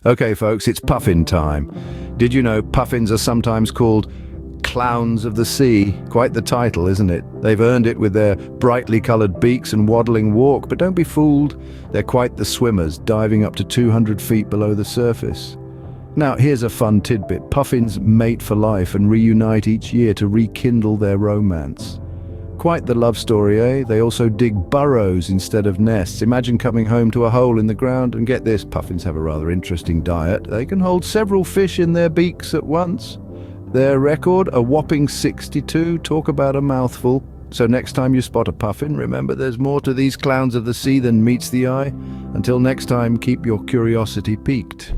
Okay, folks, it's puffin time. Did you know puffins are sometimes called clowns of the sea? Quite the title, isn't it? They've earned it with their brightly colored beaks and waddling walk, but don't be fooled. They're quite the swimmers, diving up to 200 feet below the surface. Now, here's a fun tidbit. Puffins mate for life and reunite each year to rekindle their romance. Quite the love story, eh? They also dig burrows instead of nests. Imagine coming home to a hole in the ground, and get this, puffins have a rather interesting diet. They can hold several fish in their beaks at once. Their record, a whopping 62. Talk about a mouthful. So next time you spot a puffin, remember there's more to these clowns of the sea than meets the eye. Until next time, keep your curiosity piqued.